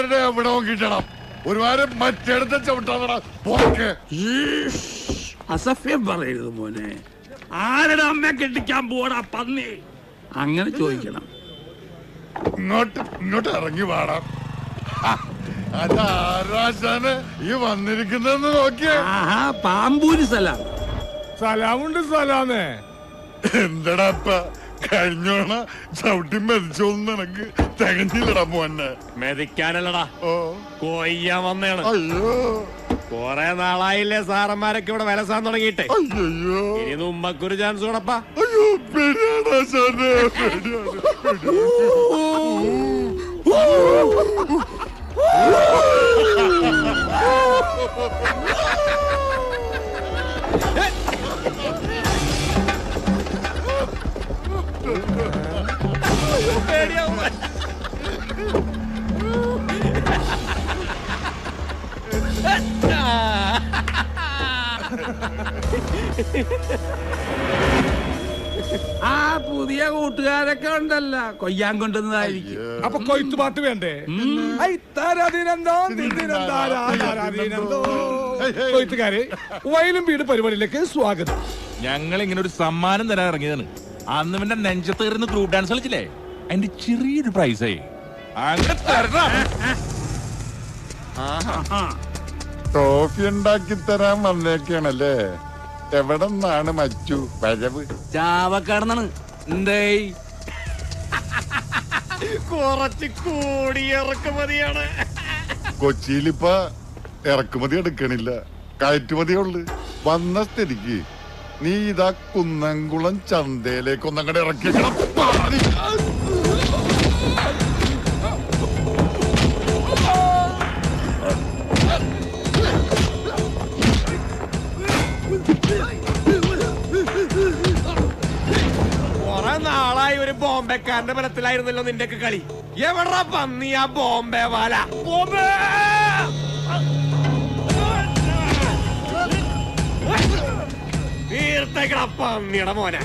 ആരുടെ അവിടെ നോക്കിട്ടണം ഒരുപാട് മറ്റെടുത്ത ചവിട്ടാ പോക്ക്. അസഭ്യം പറയരുത് മോനെ. ആരുടെ അമ്മ കെട്ടിക്കാൻ പോടാ പന്നി? അങ്ങനെ ചോദിക്കണം. ഇങ്ങോട്ട് ഇറങ്ങി പാടാം. അതാരാശാന് ഈ വന്നിരിക്കുന്നെന്ന് നോക്കിയേ. പാമ്പൂരി സലാം. സലാമുണ്ട് സലാമേ. എന്തടാപ്പ കഴിഞ്ഞോണ ചവിട്ടി മെതിച്ചോന്ന് എനിക്ക് തികഞ്ഞില്ലടാ മോന്നെ. മെതിക്കാനല്ലടാ, ഓ കൊയ്യാൻ വന്നേണ്. അയ്യോ കൊറേ നാളായില്ലേ സാറന്മാരൊക്കെ ഇവിടെ വിലസാൻ തുടങ്ങിയിട്ട്. അയ്യോ ഇനി ഉമ്മക്കൊരു ചാൻസ് കൂടപ്പാ. അയ്യോ പേടിയാണാശാനെ, പേടിയാണ്. ആ പുതിയ കൂട്ടുകാരൊക്കെ ഉണ്ടല്ല, കൊയ്യാൻ കൊണ്ടുവന്നതായിരിക്കും. അപ്പൊ കൊയ്ത്തു പാട്ട് വേണ്ടേ? കൊയ്ത്തുകാര് വയലും വീട് പരിപാടിയിലേക്ക് സ്വാഗതം. ഞങ്ങൾ ഇങ്ങനെ ഒരു സമ്മാനം തരാൻ ഇറങ്ങിയതാണ്. അന്ന് പിന്നെ നെഞ്ചത്ത് കയറുന്ന ഗ്രൂപ്പ് ഡാൻസ് കളിച്ചില്ലേ, അതിന്റെ ചെറിയൊരു പ്രൈസായി ട്രോഫി ഉണ്ടാക്കി തരാൻ വന്നേക്കാണല്ലേ. എവിടെ നിന്നാണ് മച്ചു വരവ്? ചാവക്കാടന്നാണ്. എന്തേ കുറച്ച് കൂടി ഇറക്കുമതിയാണ്. കൊച്ചിയിലിപ്പ ഇറക്കുമതി എടുക്കണില്ല, കയറ്റുമതിയുള്ളു. വന്ന സ്ഥിതിക്ക് നീ ഇതാ കുന്നംകുളം ചന്തയിലേക്ക് ഒന്നങ്ങടെ ഇറക്കിക്കണം. കൊറേ നാളായി ഒരു ബോംബെക്കാരന്റെ ബലത്തിലായിരുന്നല്ലോ നിന്റെയൊക്കെ കളി. എവിടാ പന്നി ആ ബോംബെ വാല? ബോംബെ തീർത്തേക്കട പന്നിയുടെ മോനെ.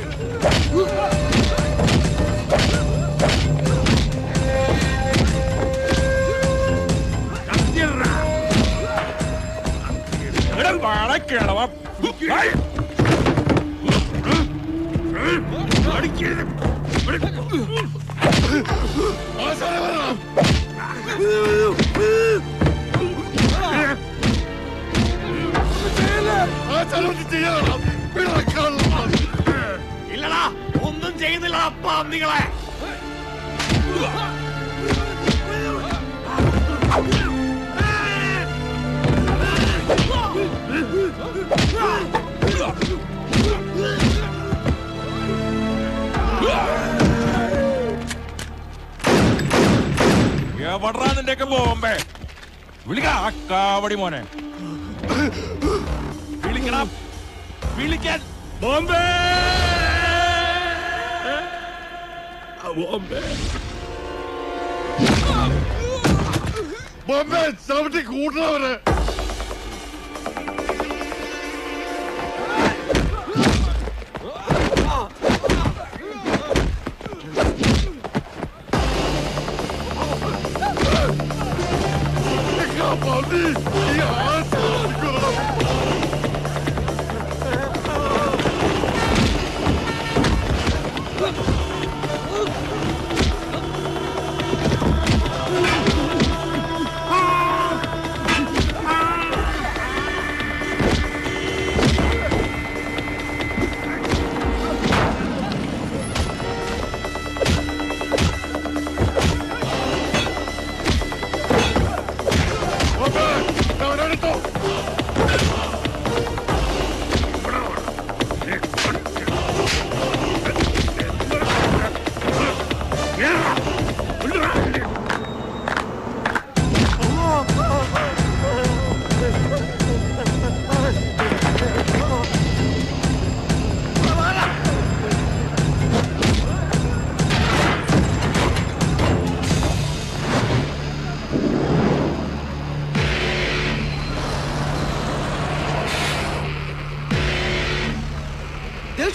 ഇല്ലടാ, ഒന്നും ചെയ്യുന്നില്ല പന്നികളെ. എവിടാ നിന്റെയൊക്കെ ബോംബെ? വിളിക്കാ കാവടി മോനെ, വിളിക്കണം, വിളിക്കാൻ. ബോംബെ ബോംബെ ബോംബെ ചവിട്ടി കൂട്ടണവര്.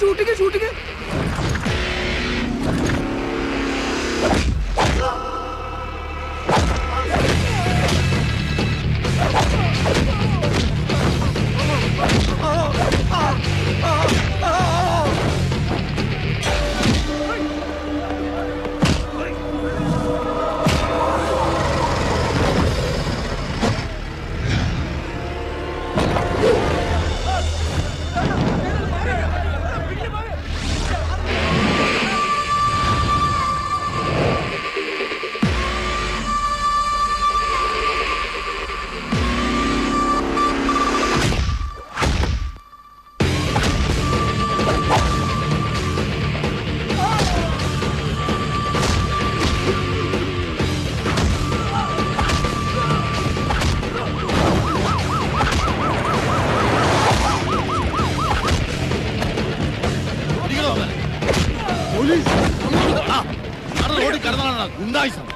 Shooting shooting. റോഡിൽ കിടന്നാണ് ഗുണ്ടായിസം.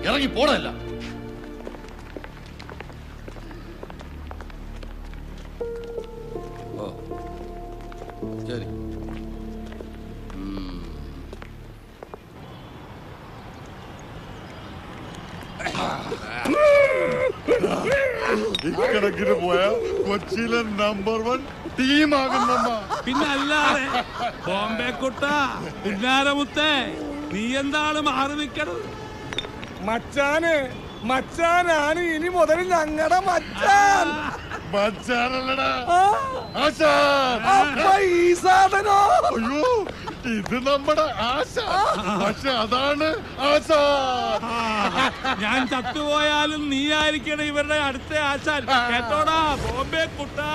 ഇറങ്ങി പോടല്ല. ഓ ശരി. ഇക്കണക്കിന് പോയ കൊച്ചിയിലെ നമ്പർ 1 ടീമാകുന്നമ്മ. പിന്നല്ലാതെ ബോംബെ കുട്ട പുന്നാരമുത്തേ, നീ എന്താണ് മാറി നിൽക്കണത്? മച്ചാനാണ് ഇനി മുതൽ ഞങ്ങളുടെ മച്ചാൻ. മച്ചാനല്ലടാ ആശാൻ. ഈ സാധനോ? അയ്യോ, ഇത് നമ്മുടെ ആശാൻ. പക്ഷെ അതാണ് ആശാൻ. ഞാൻ ചത്തുപോയാലും നീ ആയിരിക്കണം ഇവരുടെ അടുത്ത ആശാൻ. കേട്ടോടാ ബോംബെ കുട്ടാ.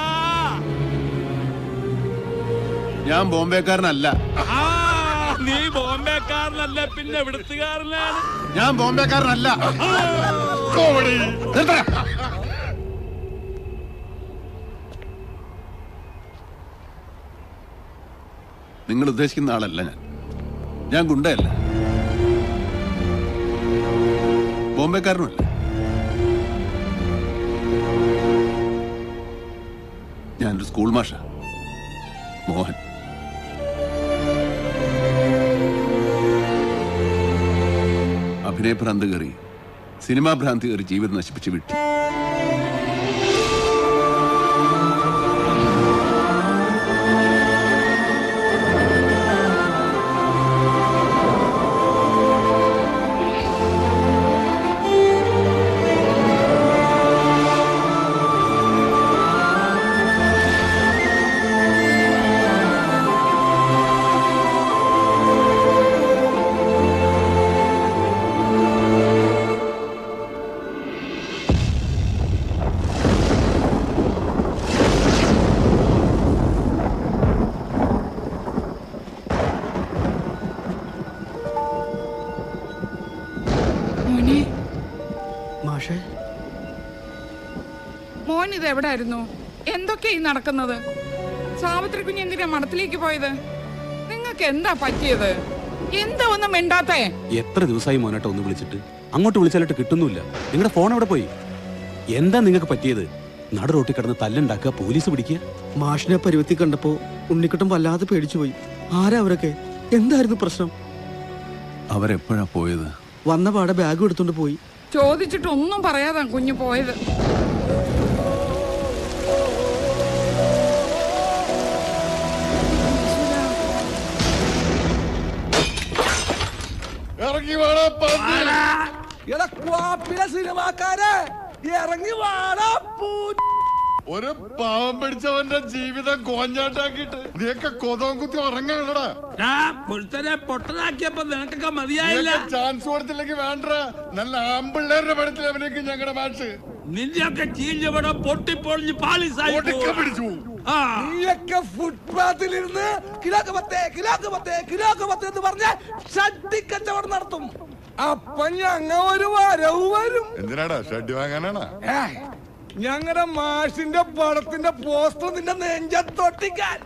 ഞാൻ ബോംബെക്കാരനല്ല. നീ ബോംബെക്കാരനല്ല പിന്നെ എവിടുത്തുകാരനാണ്? ഞാൻ ബോംബെക്കാരനല്ല. നിങ്ങൾ ഉദ്ദേശിക്കുന്ന ആളല്ല ഞാൻ ഗുണ്ടയല്ല, ബോംബെക്കാരനുമല്ല. ഞാനൊരു സ്കൂൾ മാഷ, മോഹൻ. അഭിനയ ഭ്രാന്ത് കയറി, സിനിമാ ഭ്രാന്തി കയറി ജീവിതം നശിപ്പിച്ച് വിട്ടു. മോൻ ഇത് എവിടായിരുന്നു? എന്തൊക്കെയാ ഈ നടക്കുന്നത്? സാവിത്രി കുഞ്ഞ് എന്തിനാ മഠത്തിലേക്ക് പോയത്? നിങ്ങൾക്ക് എന്താ പറ്റിയത്? എന്താ ഒന്നും മിണ്ടാത്തേ? എത്ര ദിവസമായി മോനേട്ട ഒന്ന് വിളിച്ചിട്ട്? അങ്ങോട്ട് വിളിച്ചാലിട്ട് കിട്ടുന്നില്ല. നിങ്ങളുടെ ഫോൺ എവിടെ പോയി? എന്താ നിങ്ങൾക്ക് പറ്റിയത്? നട റോട്ടിൽ കിടന്ന് തല്ലുണ്ടാക്കുക, പോലീസ് പിടിക്കുക. മാഷിനെ പരുവത്തി കണ്ടപ്പോ ഉണ്ണിക്കുട്ടൻ വല്ലാതെ പേടിച്ചു പോയി. ആരാ അവരൊക്കെ? എന്തായിരുന്നു പ്രശ്നം? അവരെപ്പോഴാ പോയത്? വന്ന പാടെ ബാഗ് എടുത്തോണ്ട് പോയി. ചോദിച്ചിട്ടൊന്നും പറയാതാ കുഞ്ഞു പോയത്. ഇറങ്ങി വേണം സിനിമാക്കാരെ, ഇറങ്ങി വാടാ. ഒരു പാവം പിടിച്ചവന്റെ ജീവിതം കോഞ്ഞാട്ടാക്കിട്ട് നീയൊക്കെ കൊതവും കുത്തി ഉറങ്ങാണടാ. പൊട്ടനാക്കിയപ്പോ നിനക്കൊക്കെ മതിയായില്ല. ചാൻസ് കൊടുത്തില്ലെങ്കിൽ വേണ്ട. നല്ല ആമ്പിള്ളേരുടെ പടത്തിൽ അവനേക്ക് ഞങ്ങളുടെ മാച്ച്. നിന്റെയൊക്കെ ചീഞ്ഞപടം പൊട്ടിപ്പൊളിഞ്ഞ് പാളിസായി പിടിച്ചു. നീയൊക്കെ ഫുട്പാത്തിലിരുന്ന് കിലോക്ക് പത്തേ എന്ന് പറഞ്ഞ് ഷഡ്ഡി കച്ചവടം നടത്തും. അപ്പൊ ഞങ്ങ ഒരു വരവ് വരും. എന്തിനാടാ ഷഡ് വാങ്ങാനാണോ? ഞങ്ങളുടെ മാഷിന്റെ പടത്തിന്റെ പോസ്റ്റർ നിന്റെ നെഞ്ചത്തൊട്ടിക്കാൻ.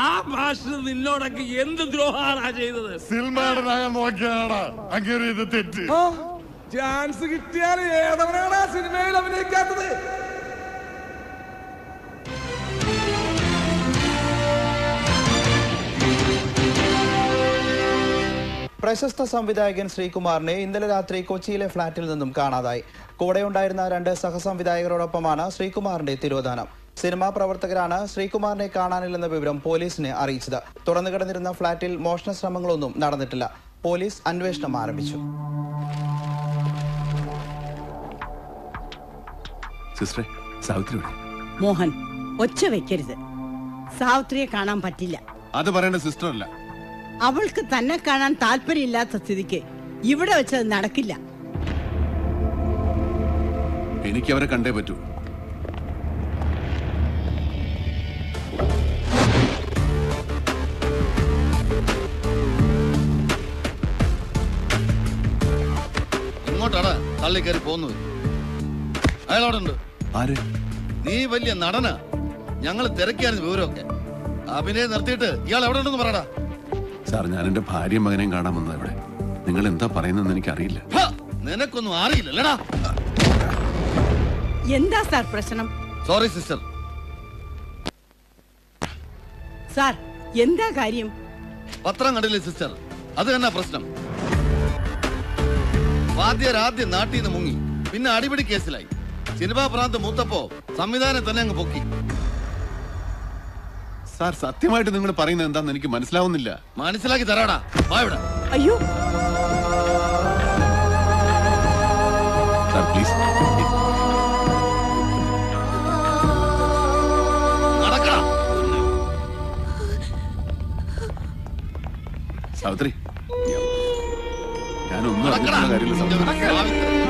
ആ മാഷിന് നിന്നോടൊക്കെ എന്ത് ദ്രോഹാണ് ചെയ്തത്? സിനിമാടനാകാൻ നോക്കിയാടാ അങ്ങനെ ഇത് തെറ്റ്. ചാൻസ് കിട്ടിയാൽ ഏതവനാണ് ആ സിനിമയിൽ അഭിനയിക്കാത്തത്? പ്രശസ്ത സംവിധായകൻ ശ്രീകുമാറിനെ ഇന്നലെ രാത്രി കൊച്ചിയിലെ ഫ്ളാറ്റിൽ നിന്നും കാണാതായി. കൂടെയുണ്ടായിരുന്ന 2 സഹസംവിധായകരോടൊപ്പമാണ് ശ്രീകുമാറിന്റെ തിരോധാനം. സിനിമാ പ്രവർത്തകരാണ് ശ്രീകുമാറിനെ കാണാനില്ലെന്ന വിവരം പോലീസിനെ അറിയിച്ചത്. തുറന്നു കിടന്നിരുന്ന ഫ്ളാറ്റിൽ മോഷണ ശ്രമങ്ങളൊന്നും നടന്നിട്ടില്ല. പോലീസ് അന്വേഷണം ആരംഭിച്ചു. മോഹൻ, ഒച്ച വെക്കരുത്. സാവിത്രിയെ കാണാൻ പറ്റില്ല. അത് പറയേണ്ട സിസ്റ്റർ അല്ല. അവൾക്ക് തന്നെ കാണാൻ താല്പര്യമില്ലാത്ത സ്ഥിതിക്ക് ഇവിടെ വെച്ചത് നടക്കില്ല. എനിക്ക് അവരെ കണ്ടേ പറ്റൂ. ഇങ്ങോട്ടാണ് തള്ളി കയറി പോകുന്നത്. അയാളോടുണ്ട്. ആര്? നീ വലിയ നടനാ. ഞങ്ങൾ തിരക്കിയായിരുന്നു വിവരമൊക്കെ. അഭിനയം നിർത്തിയിട്ട് ഇയാൾ എവിടെ ഉണ്ടെന്ന് പറയടാ. സാർ, ഞാൻ എന്റെ ഭാര്യയും മകനെയും കാണാൻ വന്നത് ഇവിടെ. നിങ്ങൾ എന്താ പറയുന്നതെന്ന് എനിക്കറിയില്ല. നിനക്കൊന്നും അറിയില്ലല്ലടാ. എന്താ സാർ പ്രശ്നം? Sorry sister. സാർ, എന്താ കാര്യം? പത്രം കണ്ടില്ലേ സിസ്റ്റർ? അത് തന്നെ പ്രശ്നം. വാദ്യർ ആദ്യം നാട്ടിൽ നിന്ന് മുങ്ങി, പിന്നെ അടിപിടി കേസിലായി. സിനിമാ പ്രാന്ത് മൂത്തപ്പോ സംവിധാനം തന്നെ അങ്ങ് പൊക്കി. സാർ, സത്യമായിട്ട് നിങ്ങൾ പറയുന്നത് എന്താന്ന് എനിക്ക് മനസ്സിലാവുന്നില്ല. മനസ്സിലാക്കി തരാടാ. വാ ഇവിടെ. അയ്യോ സാർ, പ്ലീസ്. നടക്കടാ. സാവിത്രി, ഞാനൊന്നും അറിഞ്ഞിട്ടുള്ള കാര്യമില്ല സാവിത്രി.